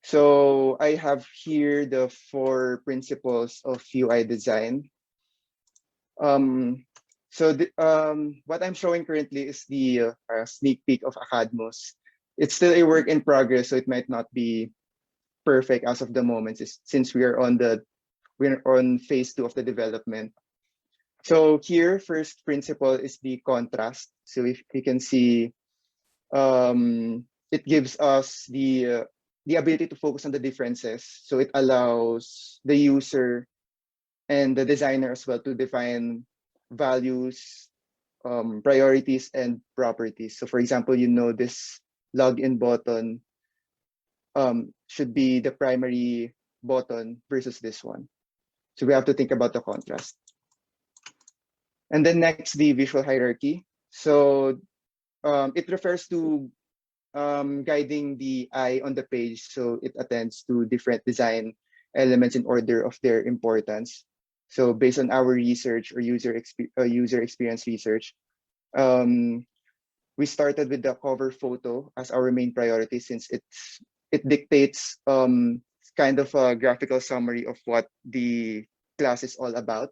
So I have here the 4 principles of UI design. Um, what I'm showing currently is the sneak peek of Acadmos. It's still a work in progress, so it might not be perfect as of the moment, since we're on phase 2 of the development. So here, first principle is the contrast. So if you can see, it gives us the ability to focus on the differences. So it allows the user and the designer as well to define values, priorities, and properties. So for example, this login button should be the primary button versus this one. So we have to think about the contrast. And then next, the visual hierarchy. So it refers to guiding the eye on the page, so it attends to different design elements in order of their importance. So based on our research or user experience research, um, we started with the cover photo as our main priority, since it dictates kind of a graphical summary of what the class is all about.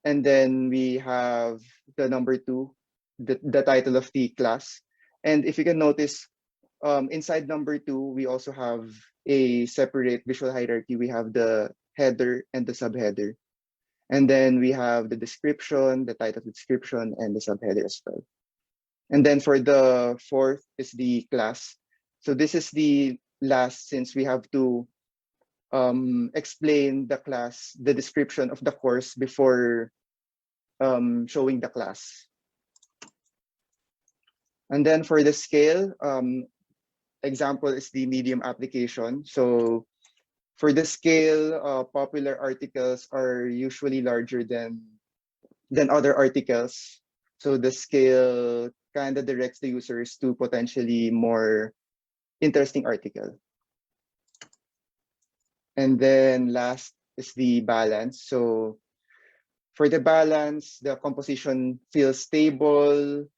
And then we have the number 2, the title of the class. And if you can notice, inside number 2, we also have a separate visual hierarchy. We have the header and the subheader. And then we have the description, the title description, and the subheader as well. And then for the 4th is the class. So this is the last, since we have to explain the class, the description of the course before showing the class. And then for the scale, example is the Medium application. So for the scale, popular articles are usually larger than other articles. So the scale kind of directs the users to potentially more interesting article. And then last is the balance. So for the balance, the composition feels stable,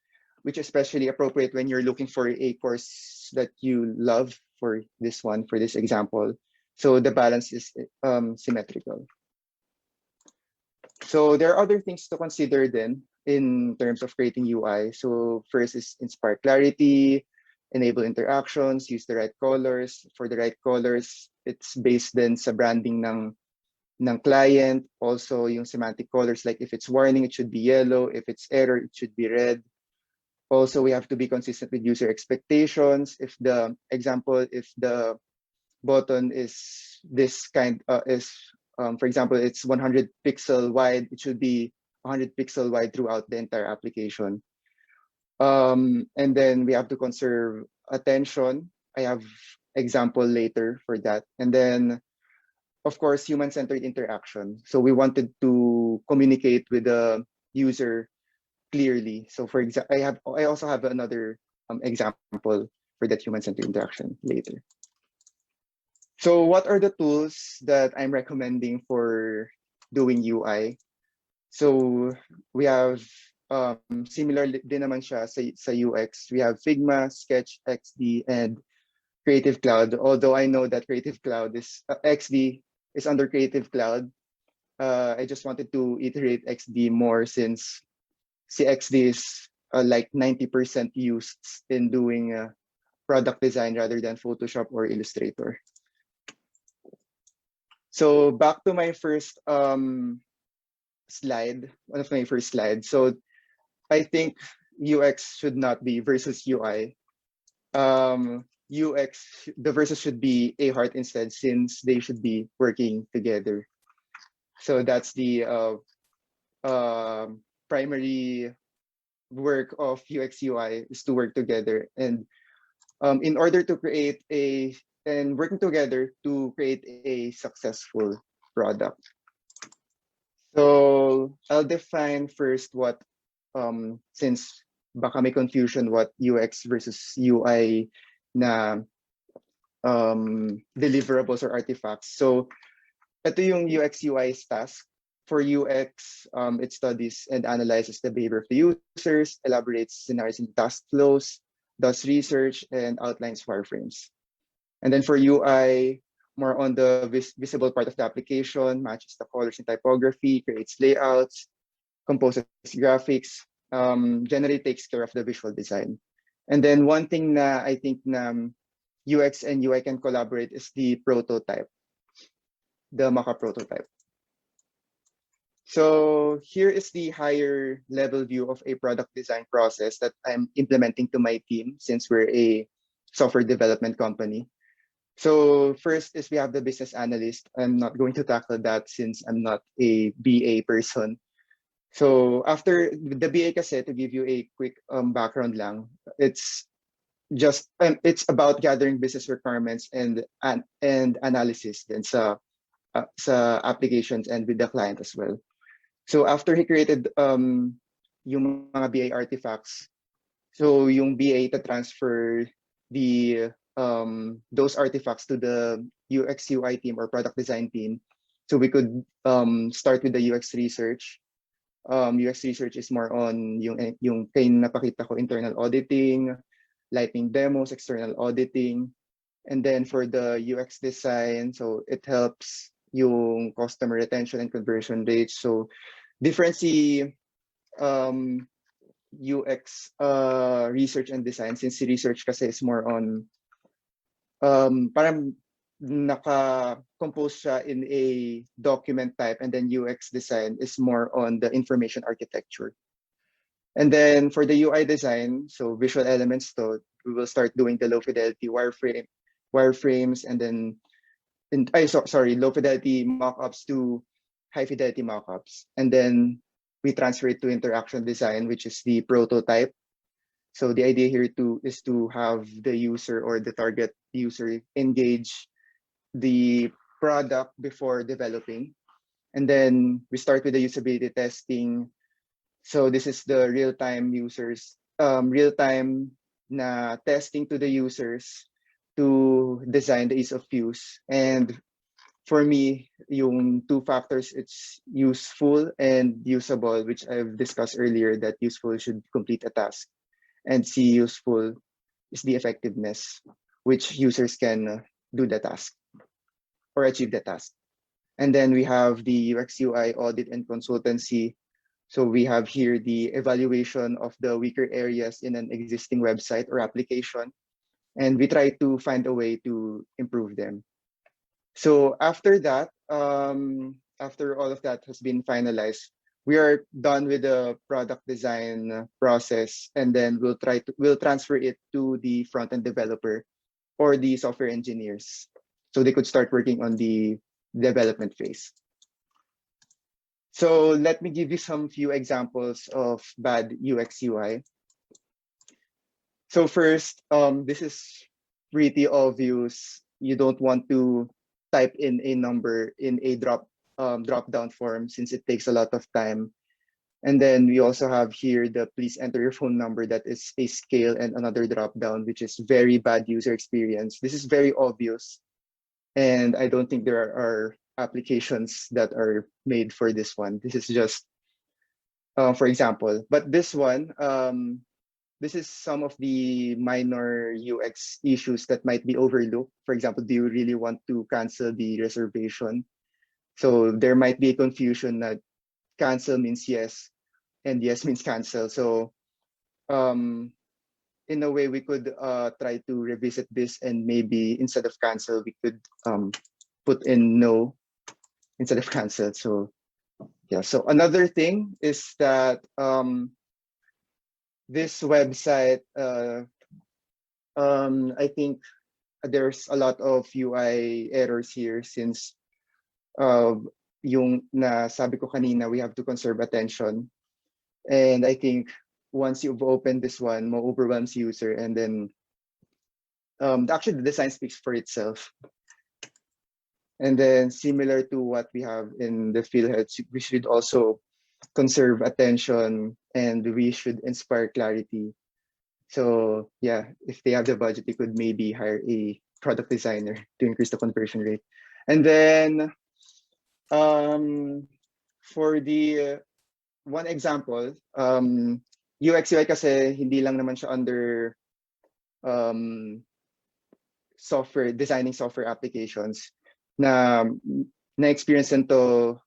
which is especially appropriate when you're looking for a course that you love for this example. So the balance is symmetrical. So there are other things to consider then in terms of creating UI. So first is inspire clarity, enable interactions, use the right colors. For the right colors, it's based then sa branding ng client. Also yung semantic colors, like if it's warning, it should be yellow. If it's error, it should be red. Also, we have to be consistent with user expectations. If the button is this kind, for example, it's 100 pixel wide, it should be 100 pixel wide throughout the entire application. And then we have to conserve attention. I have example later for that. And then, of course, human-centered interaction. So we wanted to communicate with the user clearly. So for example, I also have another example for that human-centered interaction later. So what are the tools that I'm recommending for doing UI? So we have similar din naman siya sa UX. We have Figma, Sketch, XD, and Creative Cloud. Although I know that Creative Cloud is XD is under Creative Cloud. I just wanted to iterate XD more, since CXD is like 90% used in doing product design rather than Photoshop or Illustrator. So back to my first slide, one of my first slides. So I think UX should not be versus UI. UX, the versus should be a heart instead, since they should be working together. So that's the primary work of UX UI, is to work together, and in order to create working together to create a successful product. So I'll define first what, since baka may confusion, what UX versus UI na deliverables or artifacts. So ito yung UX UI's task. For UX, it studies and analyzes the behavior of the users, elaborates scenarios and task flows, does research, and outlines wireframes. And then for UI, more on the visible part of the application, matches the colors and typography, creates layouts, composes graphics, generally takes care of the visual design. And then one thing na I think na UX and UI can collaborate is the prototype, the mock-up prototype. So here is the higher level view of a product design process that I'm implementing to my team since we're a software development company. So first is we have the business analyst. I'm not going to tackle that since I'm not a BA person. So after the BA kasi, to give you a quick background lang, it's just it's about gathering business requirements and analysis then sa applications and with the client as well. So after he created yung mga BA artifacts, so yung BA to transfer the those artifacts to the UX UI team or product design team. So we could start with the UX research. UX research is more on yung kay napakita ko, internal auditing, lightning demos, external auditing. And then for the UX design, so it helps yung customer retention and conversion rates. So different UX research and design, since si research kasi is more on parang naka-compose siya in a document type, and then UX design is more on the information architecture. And then for the UI design, so visual elements to, we will start doing the low fidelity wireframes, and then low fidelity mockups to high fidelity mockups. And then we transfer it to interaction design, which is the prototype. So the idea here is to have the user or the target user engage the product before developing. And then we start with the usability testing. So this is the real-time na testing to the users to design the ease of use. And for me, yung two factors, it's useful and usable, which I've discussed earlier, that useful should complete a task. And useful is the effectiveness, which users can do the task or achieve the task. And then we have the UX UI audit and consultancy. So we have here the evaluation of the weaker areas in an existing website or application, and we try to find a way to improve them. So after that, after all of that has been finalized, we are done with the product design process, and then we'll transfer it to the front-end developer or the software engineers, so they could start working on the development phase. So let me give you some few examples of bad UX UI. So first, this is pretty obvious. You don't want to type in a number in a drop-down form since it takes a lot of time. And then we also have here the please enter your phone number, that is a scale and another drop-down, which is very bad user experience. This is very obvious. And I don't think there are applications that are made for this one. This is just, for example, but this one, this is some of the minor UX issues that might be overlooked. For example, do you really want to cancel the reservation? So there might be a confusion that cancel means yes, and yes means cancel. So in a way, we could try to revisit this, and maybe instead of cancel, we could put in no instead of cancel. So yeah, so another thing is that this website, I think there's a lot of UI errors here, since yung nasabi ko kanina, we have to conserve attention. And I think once you've opened this one, more overwhelms user, and then actually the design speaks for itself. And then similar to what we have in the Philheads, we should also conserve attention, and we should inspire clarity. So yeah, if they have the budget, they could maybe hire a product designer to increase the conversion rate. And then for the one example, UX UI kasi hindi lang naman siya under designing software applications na na-experience nito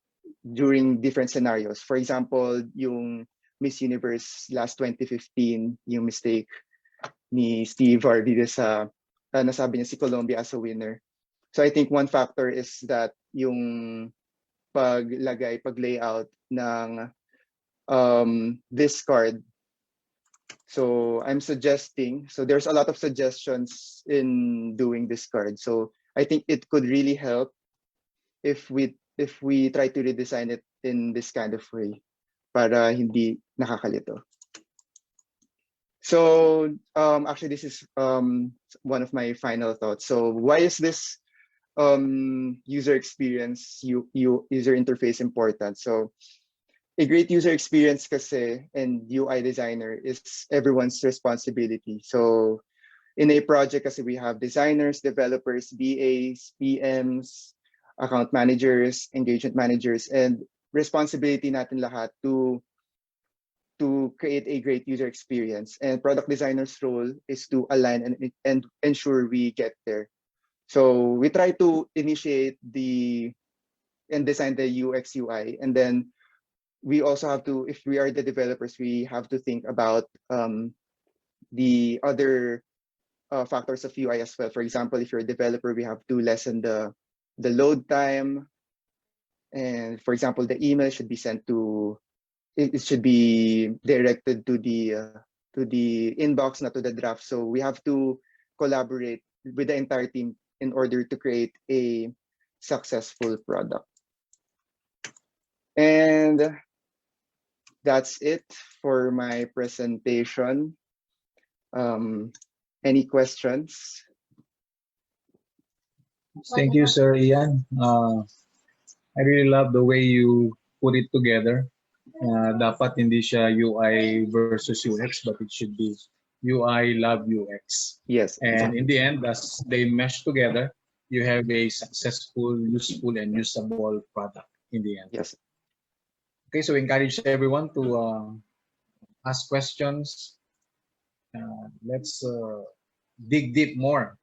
during different scenarios. For example, yung Miss Universe last 2015, yung mistake ni Steve Harvey sa nasabi niya si Colombia as a winner. So I think one factor is that yung pag-layout ng this card. So I'm suggesting, so there's a lot of suggestions in doing this card. So I think it could really help if we try to redesign it in this kind of way para hindi nakakalito. So actually this is one of my final thoughts. So why is this user experience, user interface important? So a great user experience kasi and UI designer is everyone's responsibility. So in a project kasi we have designers, developers, BAs, PMs, account managers, engagement managers, and responsibility natin lahat to create a great user experience. And product designer's role is to align and ensure we get there. So we try to initiate and design the UX UI, and then we also have to, if we are the developers, we have to think about the other factors of UI as well. For example, if you're a developer, we have to lessen the load time. And for example, the email should be sent to, it should be directed to the inbox, not to the draft. So we have to collaborate with the entire team in order to create a successful product. And that's it for my presentation. Any questions? Thank you, Sir Ian. I really love the way you put it together. Dapat hindi siya UI versus UX, but it should be UI love UX. Yes. And in the end, as they mesh together, you have a successful, useful, and usable product in the end. Yes. Okay, so encourage everyone to ask questions. Let's dig deep more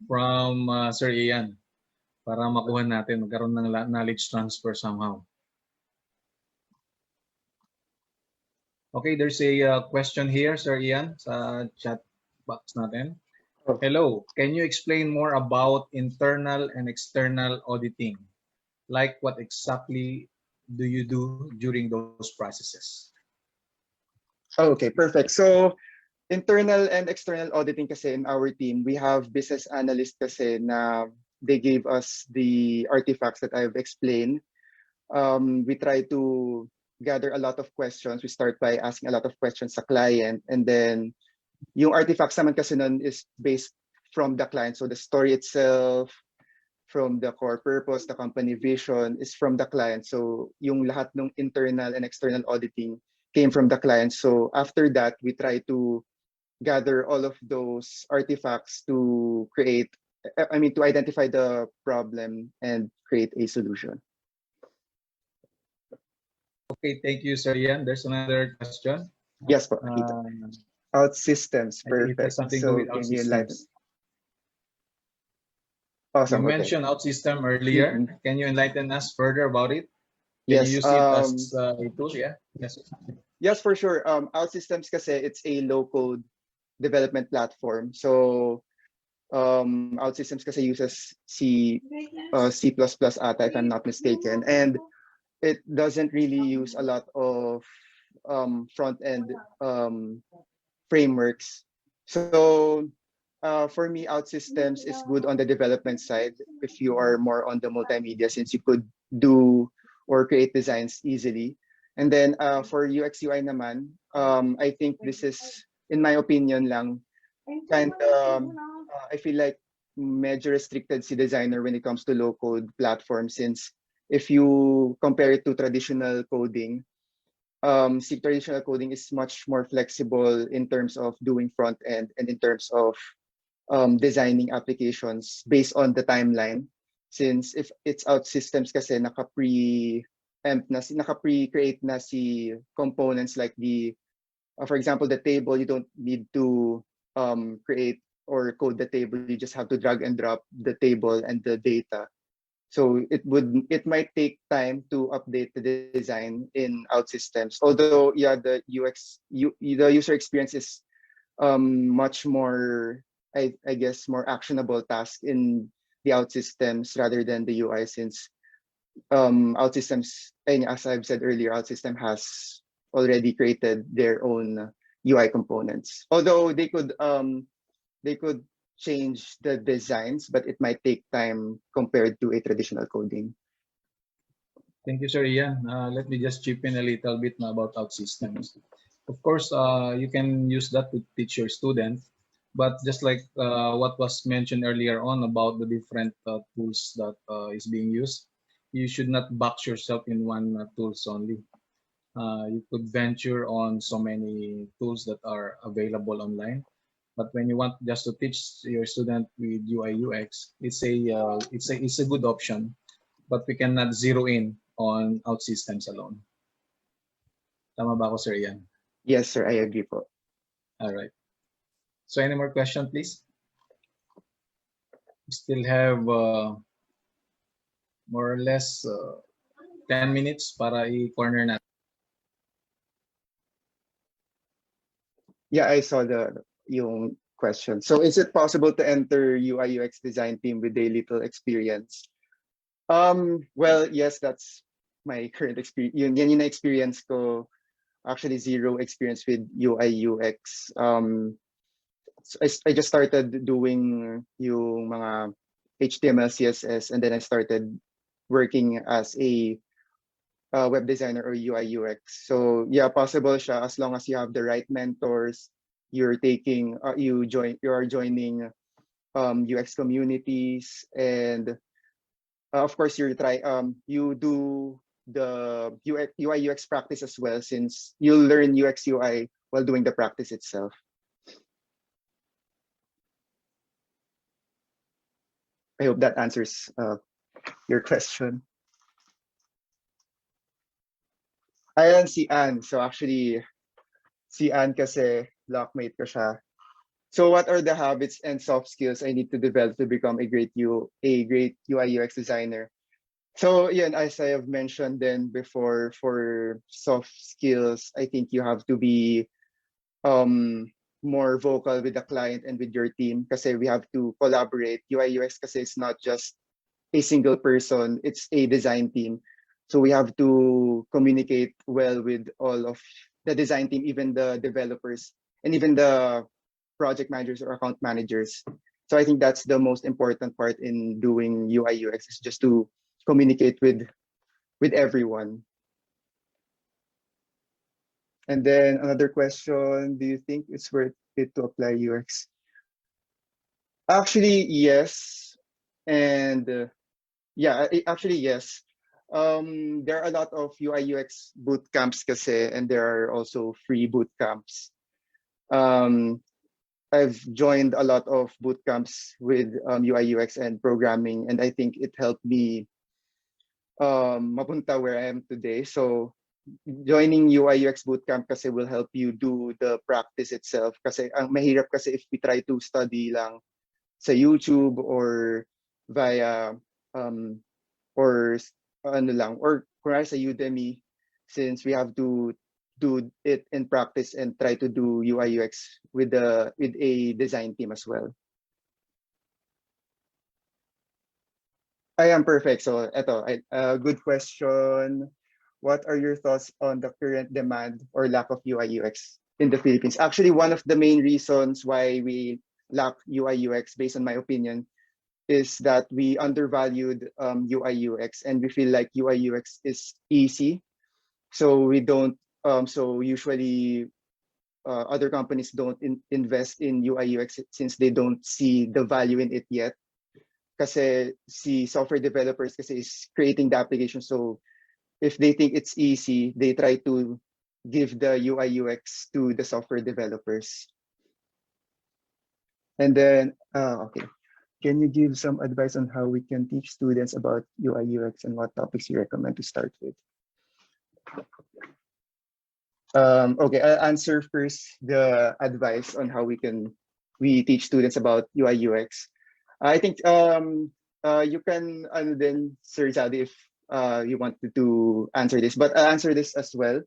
from Sir Ian para makuha natin, magkaroon ng knowledge transfer somehow. Okay, there's a question here, Sir Ian, sa chat box natin. Hello, can you explain more about internal and external auditing? Like what exactly do you do during those processes? Okay, perfect. So internal and external auditing kasi in our team, we have business analysts kasi na they gave us the artifacts that I've explained. We try to gather a lot of questions. We start by asking a lot of questions sa client, and then yung artifacts naman kasi nun is based from the client. So the story itself, from the core purpose, the company vision is from the client. So yung lahat ng internal and external auditing came from the client. So after that, we try to gather all of those artifacts to to identify the problem and create a solution. Okay, thank you, Sir Ian. There's another question. Yes, po. OutSystems, perfect. Something So to do with can you enlighten? OutSystems. Awesome. You mentioned OutSystem earlier. Can you enlighten us further about it? Can Yes. you use it as a tool? Yeah. Yes. Yes, for sure. OutSystems kasi it's a low-code development platform. So OutSystems kasi uses C++ ata, if I'm not mistaken, and it doesn't really use a lot of front-end frameworks. So for me, OutSystems is good on the development side if you are more on the multimedia, since you could do or create designs easily. And then for UX UI naman, I think this is, in my opinion lang, kind of, I feel like medyo restricted si designer when it comes to low-code platforms, since if you compare it to traditional coding, traditional coding is much more flexible in terms of doing front end and in terms of designing applications based on the timeline. Since if it's OutSystems kasi naka-pre-create na si components like the, for example, the table, you don't need to create or code the table. You just have to drag and drop the table and the data. So it might take time to update the design in OutSystems. Although yeah, the user experience is much more, I guess, more actionable task in the OutSystems rather than the UI, since OutSystems, and as I've said earlier, OutSystem has already created their own UI components. Although they could change the designs, but it might take time compared to a traditional coding. Thank you, Sir Ian. Let me just chip in a little bit now about OutSystems. Of course, you can use that to teach your students, but just like what was mentioned earlier on about the different tools that is being used, you should not box yourself in one tools only. You could venture on so many tools that are available online. But when you want just to teach your student with UI UX, it's a good option, but we cannot zero in on OutSystems alone. Tama ba ako, Sir Ian? Yes, sir, I agree po. All right. So any more question, please? We still have more or less 10 minutes para i-corner natin. Yeah, I saw yung question. So is it possible to enter UI UX design team with a little experience? Well, yes, that's my current experience. Yan yung na-experience ko. Actually, zero experience with UI UX. So I just started doing yung mga HTML, CSS, and then I started working as a web designer or UI UX. So yeah, possible siya as long as you have the right mentors. You are joining UX communities, and of course you do the UI UX practice as well, since you'll learn UX UI while doing the practice itself. I hope that answers your question. Ayan si Anne. So actually, si Anne kasi blockmate ko siya. So what are the habits and soft skills I need to develop to become a great UI UX designer? So yeah, as I have mentioned then before, for soft skills, I think you have to be more vocal with the client and with your team, kasi we have to collaborate. UI UX kasi it's not just a single person, it's a design team. So we have to communicate well with all of the design team, even the developers, and even the project managers or account managers. So I think that's the most important part in doing UI UX, is just to communicate with everyone. And then another question, do you think it's worth it to apply UX? Actually, yes. And actually, yes. There are a lot of UI UX boot camps kasi, and there are also free boot camps. I've joined a lot of boot camps with UI UX and programming, and I think it helped me mapunta where I am today. So joining UI UX bootcamp kasi will help you do the practice itself. Kasi ang mahirap kasi if we try to study lang sa YouTube or via or ano lang, or kunwari sa Udemy, since we have to do it in practice and try to do UI UX with a design team as well. I am perfect. So good question. What are your thoughts on the current demand or lack of UI UX in the Philippines? Actually, one of the main reasons why we lack UI UX, based on my opinion, is that we undervalued UI UX, and we feel like UI UX is easy. So we don't. So usually, other companies don't invest in UI UX since they don't see the value in it yet. Kasi si software developers kasi is creating the application, so if they think it's easy, they try to give the UI UX to the software developers. And then, okay. Can you give some advice on how we can teach students about UI UX and what topics you recommend to start with? Okay, I'll answer first the advice on how we can we teach students about UI UX. I think you can then Sir Zadi if you wanted to answer this, but I'll answer this as well.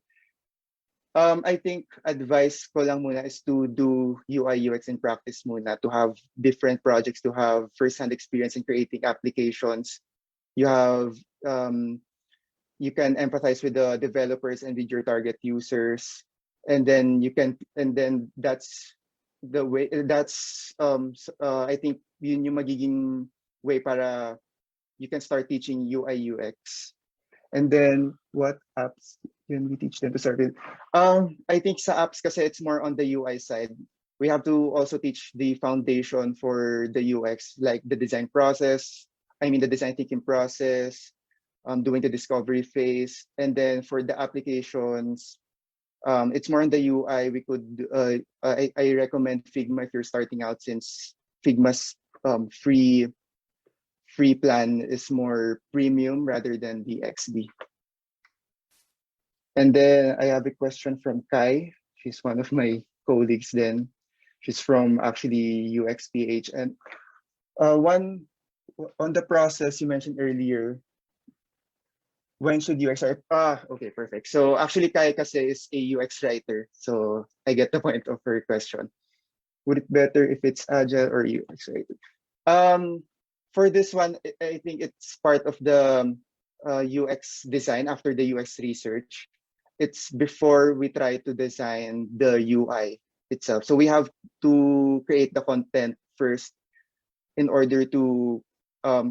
I think advice ko lang muna is to do UI UX in practice muna, to have different projects, to have first-hand experience in creating applications. You have you can empathize with the developers and with your target users, and then that's the way. I think yun yung magiging way para you can start teaching UI UX. And then what apps can we teach them to start with? I think sa apps kasi it's more on the UI side. We have to also teach the foundation for the UX, like the design process. I mean the design thinking process, doing the discovery phase, and then for the applications, it's more on the UI. We could I recommend Figma if you're starting out, since Figma's free plan is more premium rather than the XD. And then I have a question from Kai. She's one of my colleagues then. She's from actually UXPH. And one on the process you mentioned earlier, when should UX start? Okay, perfect. So actually Kai kasi is a UX writer. So I get the point of her question. Would it better if it's agile or UX writer? For this one, I think it's part of the UX design after the UX research. It's before we try to design the UI itself. So we have to create the content first in order to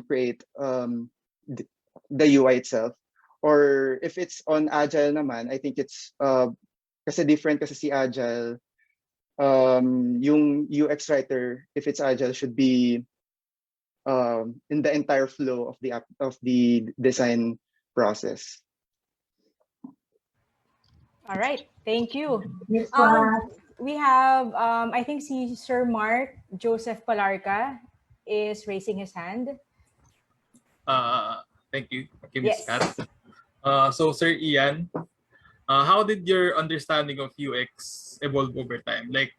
create the UI itself. Or if it's on Agile naman, I think it's kasi different kasi si Agile. Yung UX writer, if it's Agile, should be in the entire flow of the design process. All right, thank you. Yes, We have, I think si Sir Mark Joseph Palarca is raising his hand. Thank you, Kim Yes. Scott. So Sir Ian, how did your understanding of UX evolve over time? Like,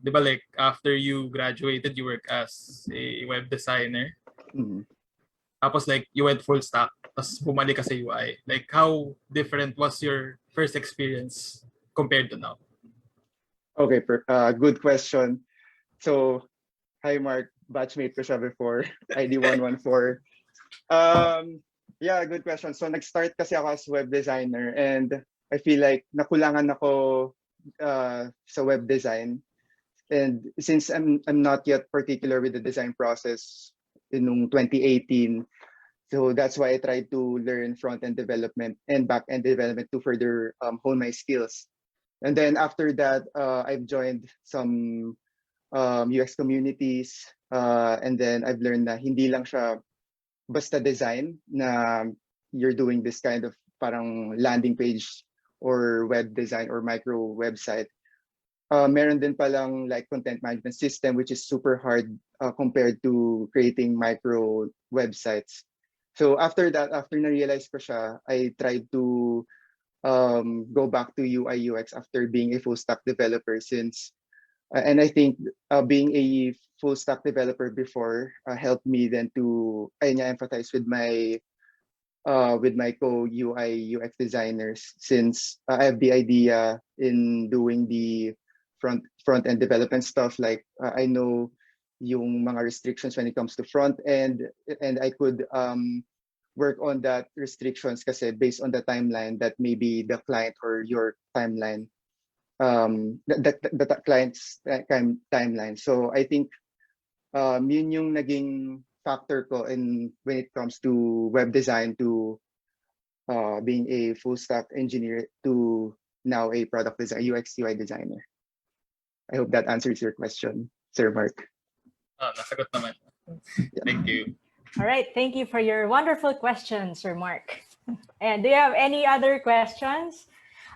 di ba, like after you graduated, you work as a web designer. Mhm. Tapos like you went full stack, tapos bumalik ka sa UI. Like how different was your first experience compared to now? Okay, good question. So, hi Mark, batchmate ko siya before, ID 114. Yeah, good question. So nag-start kasi ako as web designer, and I feel like nakulangan ako sa web design. And since I'm not yet particular with the design process in 2018, so that's why I tried to learn front-end development and back-end development to further hone my skills. And then after that, I've joined some UX communities, and then I've learned na hindi lang siya basta design, na you're doing this kind of parang landing page or web design or micro website. Meron din palang like content management system, which is super hard compared to creating micro websites. So after that, after na-realize ko siya, I tried to go back to UI UX after being a full stack developer, since and I think being a full stack developer before helped me then to empathize with my co UI UX designers, since I have the idea in doing the front end development stuff. Like I know yung mga restrictions when it comes to front end, and I could work on that restrictions kasi based on the timeline that maybe the client or your timeline, the client's timeline. So I think yun yung naging factor ko in when it comes to web design, to being a full stack engineer, to now a product design UX UI designer. I hope that answers your question, Sir Mark. Nasagot naman. Yeah. Thank you. All right, thank you for your wonderful questions, Sir Mark. And do you have any other questions?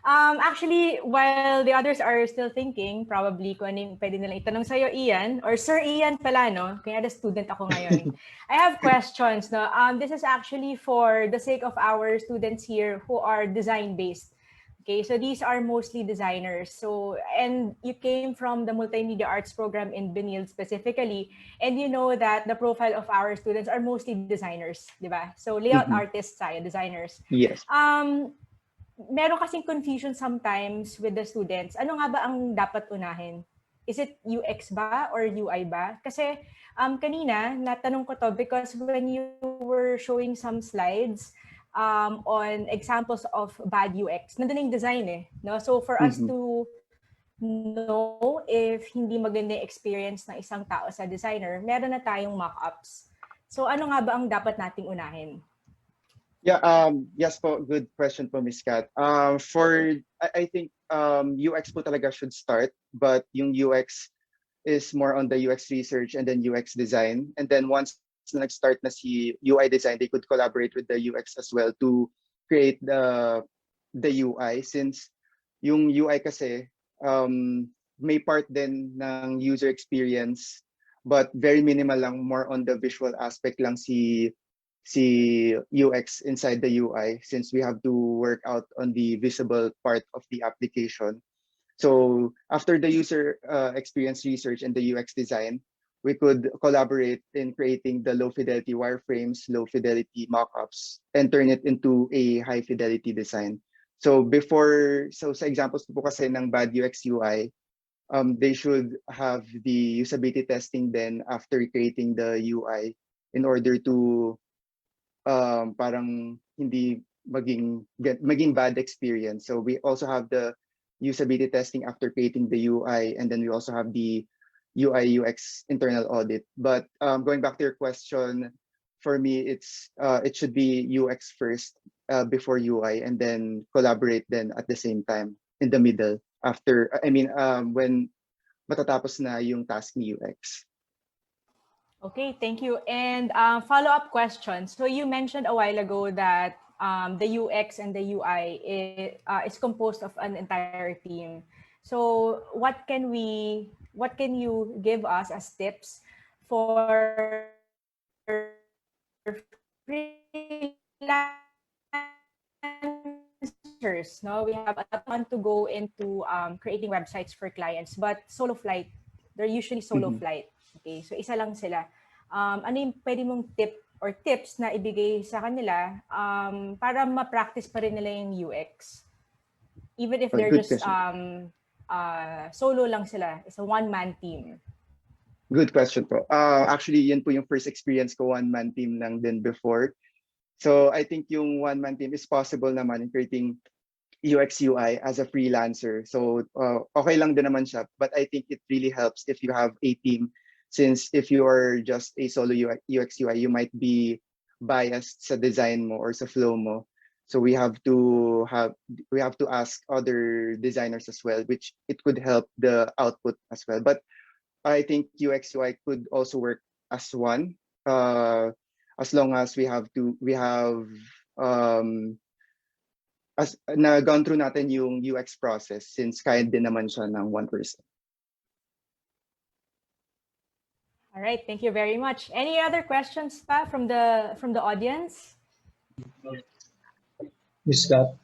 Actually, while the others are still thinking, probably kung ano yung pwede nilang itanong sa'yo, Ian, or Sir Ian pala, no? Kaya the student ako ngayon. I have questions. No? This is actually for the sake of our students here who are design-based. Okay, so these are mostly designers. So, and you came from the multimedia arts program in Benil specifically, and you know that the profile of our students are mostly designers, di ba? So layout Mhm. artists tayo, designers. Yes. Meron kasing confusion sometimes with the students. Ano nga ba ang dapat unahin? Is it UX ba or UI ba? Kasi kanina, natanong ko to because when you were showing some slides on examples of bad UX, nandun yung design eh. No? So for us Mhm. to know if hindi maganda yung experience ng isang tao sa designer, meron na tayong mock-ups. So ano nga ba ang dapat nating unahin? Yeah, yes po, good question po, Miss Kat. I think UX po talaga should start, but yung UX is more on the UX research and then UX design. And then once na nag-start na si UI design, they could collaborate with the UX as well to create the UI, since yung UI kasi may part din ng user experience, but very minimal lang, more on the visual aspect lang si UX inside the UI, since we have to work out on the visible part of the application. So after the user experience research and the UX design, we could collaborate in creating the low fidelity wireframes, low fidelity mockups, and turn it into a high fidelity design. So sa examples po kasi ng bad UX UI, they should have the usability testing then after creating the UI in order to parang hindi maging bad experience. So we also have the usability testing after creating the UI, and then we also have the UI UX internal audit. But going back to your question, for me, it should be UX first before UI, and then collaborate then at the same time in the middle after. I mean, when matatapos na yung task ni UX. Okay, thank you. And follow-up question. So you mentioned a while ago that the UX and the UI is composed of an entire team. So what can you give us as tips for freelancers? No, we have a lot to go into creating websites for clients, but solo flight, they're usually solo Mhm. flight. Okay, so isa lang sila. Ano yung pwede mong tip or tips na ibigay sa kanila para ma-practice pa rin nila yung UX? Even if they're Good just question. solo lang sila. It's a one-man team. Good question po. Actually, yun po yung first experience ko, one-man team lang din before. So I think yung one-man team is possible naman in creating UX UI as a freelancer. So okay lang din naman siya, but I think it really helps if you have a team, since if you are just a solo UX UI, you might be biased sa design mo or sa flow mo. So we have to ask other designers as well, which it could help the output as well. But I think UX UI could also work as one, as long as we have as na gone through natin yung UX process, since kaya din naman siya ng one person. All right, thank you very much. Any other questions pa from the audience? Miss Kat,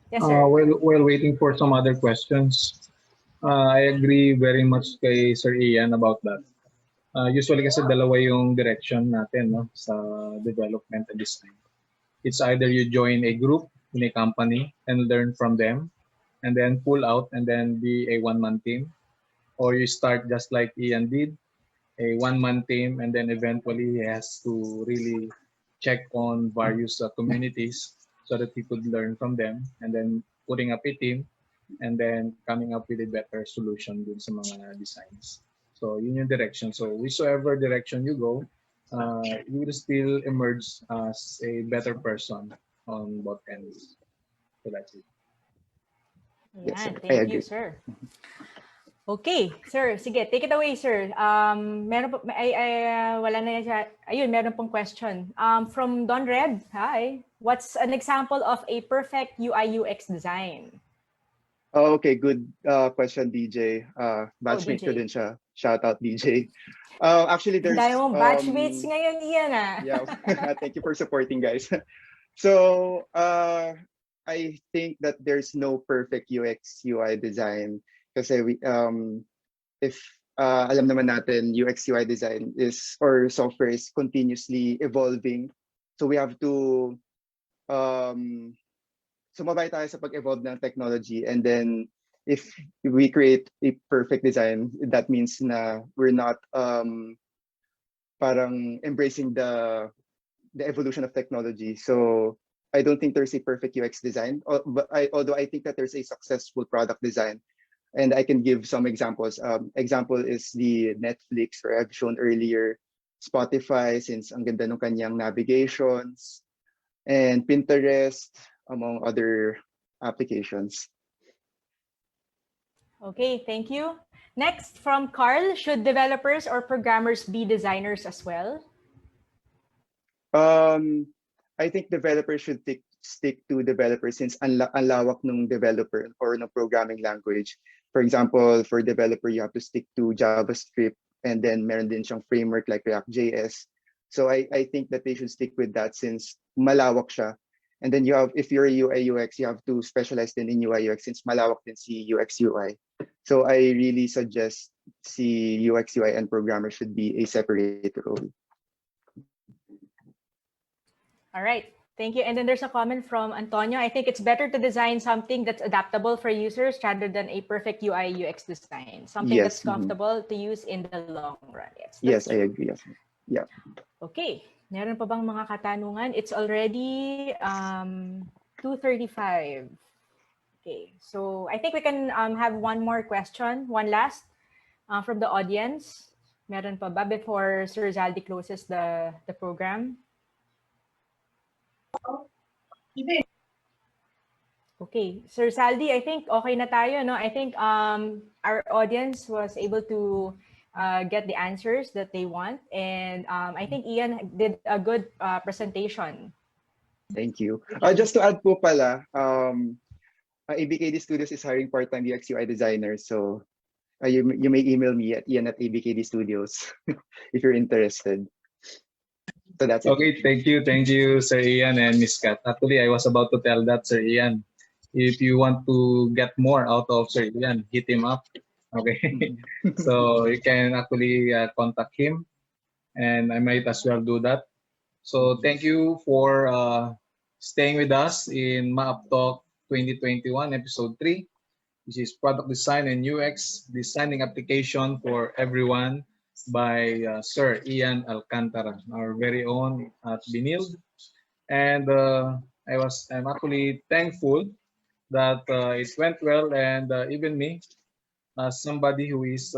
Yes, sir. while waiting for some other questions, I agree very much kay Sir Ian about that. Usually kasi dalawa yung direction natin, no, sa development and design. It's either you join a group in a company and learn from them, and then pull out and then be a one-man team, or you start just like Ian did, a one-man team, and then eventually he has to really check on various communities so that he could learn from them, and then putting up a team, and then coming up with a better solution dun sa mga designs. So yun yung direction. So whichever direction you go, you will still emerge as a better person on both ends. So that's it. Yes, sir. Yan, I thank you, agree. sir. Okay, sir. Sige, take it away, sir. Meron po, wala na yan siya. Ayun, meron pong question. From Don Red, hi. What's an example of a perfect UI UX design? Oh, okay, good question, DJ. Batchmate ko DJ. din siya. Shout out, DJ. Actually, Ang there's dami mong batchmates ngayon, Ian, ah. yeah. Thank you for supporting, guys. So I think that there's no perfect UX UI design kasi if alam naman natin UX UI design is or software is continuously evolving. So we have to sumabay tayo sa pag-evolve ng technology, and then if we create a perfect design, that means na we're not parang embracing the evolution of technology. So I don't think there's a perfect UX design, but although I think that there's a successful product design, and I can give some examples. Example is the Netflix, where I've shown earlier, Spotify, since ang ganda ng kanyang navigations, and Pinterest, among other applications. Okay, thank you. Next, from Carl, should developers or programmers be designers as well? I think developers should stick to developers since ang lawak ng developer or ng programming language. For example, for developer, you have to stick to JavaScript, and then meron din siyang framework like React.js. So I think that they should stick with that since malawak siya. And then if you're a UI UX, you have to specialize din in UI UX since malawak din si UX UI. So I really suggest si UX UI and programmer should be a separate role. All right, thank you. And then there's a comment from Antonio. I think it's better to design something that's adaptable for users rather than a perfect UI UX design. Something Yes, that's comfortable to use in the long run. Yes, I agree. Yes. Yeah. Okay. Meron pa bang mga katanungan? It's already 2:35. Okay. So I think we can have one more question, one last from the audience. Meron pa ba before Sir Zaldi closes the program? Okay, Sir Saldi, I think okay na tayo, no? I think our audience was able to get the answers that they want, and I think Ian did a good presentation. Thank you. Just to add po pala, ABKD Studios is hiring part-time UX UI designers, so you may email me at ian@abkd studios if you're interested. So that's it. Okay, thank you, Sir Ian and Miss Kat. Actually, I was about to tell that, Sir Ian. If you want to get more out of Sir Ian, hit him up. Okay, so you can actually contact him, and I might as well do that. So thank you for staying with us in Maap Talk 2021, Episode 3, which is Product Design and UX, Designing Application for Everyone by Sir Ian Alcantara, our very own at Binild. And I'm actually thankful that it went well, and even me, as somebody who is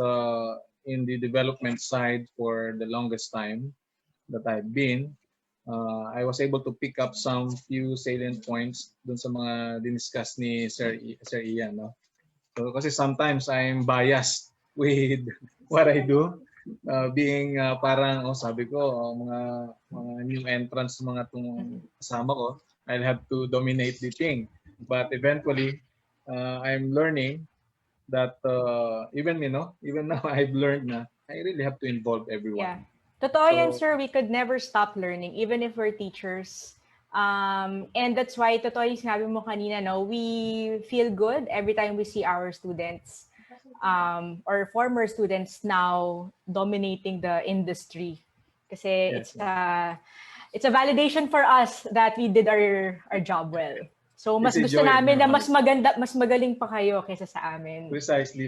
in the development side for the longest time that I've been, I was able to pick up some few salient points dun sa mga diniscuss ni Sir Ian. No? So, kasi sometimes I'm biased with what I do. Being parang, sabi ko, mga new entrants, mga itong kasama ko, I'll have to dominate the thing. But eventually, I'm learning that even now I've learned na I really have to involve everyone. Yeah. Totoo yan, sir. We could never stop learning, even if we're teachers. And that's why, totoo yung sinabi mo kanina, no? We feel good every time we see our students or former students now dominating the industry. Kasi Yes. it's a validation for us that we did our job well. So mas It's a gusto joy, namin na no? mas maganda, mas magaling pa kayo kaysa sa amin. Precisely.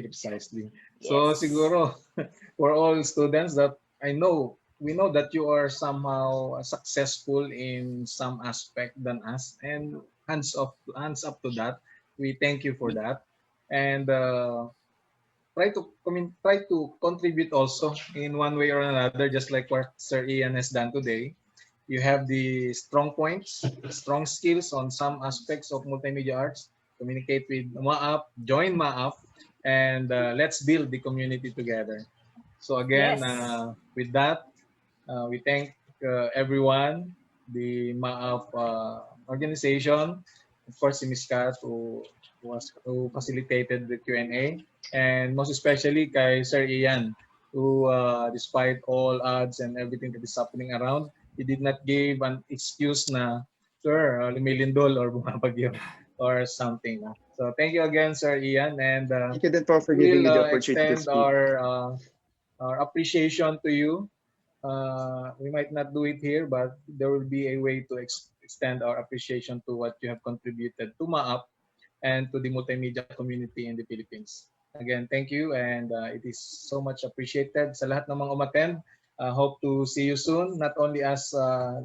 So Yes. siguro for all students that we know that you are somehow successful in some aspect than us, and hands up to that. We thank you for that, and try to contribute also in one way or another, just like what Sir Ian has done today. You have the strong points, strong skills on some aspects of multimedia arts. Communicate with MAAP, join MAAP, and let's build the community together. So again, Yes. with that, we thank everyone, the MAAP organization, of course, Ms. Kat, who facilitated the Q&A, and most especially kay Sir Ian, who despite all odds and everything that is happening around, he did not give an excuse na, sir, lumilindol or bumabagyo. or something. So thank you again, Sir Ian, and Thank you then for giving me we'll the opportunity to extend speak. our appreciation to you. We might not do it here, but there will be a way to extend our appreciation to what you have contributed to MAAP and to the multimedia community in the Philippines. Again, thank you, and it is so much appreciated sa lahat ng mga umattend. Hope to see you soon, not only as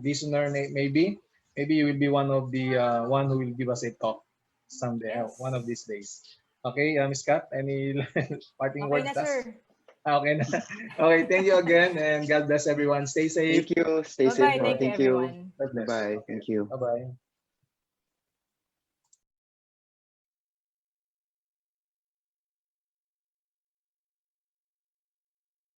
listener maybe you will be one of the one who will give us a talk someday, Yes. one of these days. Okay, Ms. Kat, any parting Okay words? na, sir. Okay na. Okay, thank you again, and God bless everyone. Stay safe. Thank you. Stay safe. Bye-bye. Thank you, Thank you. everyone. God bless. Bye. Thank you. Bye-bye.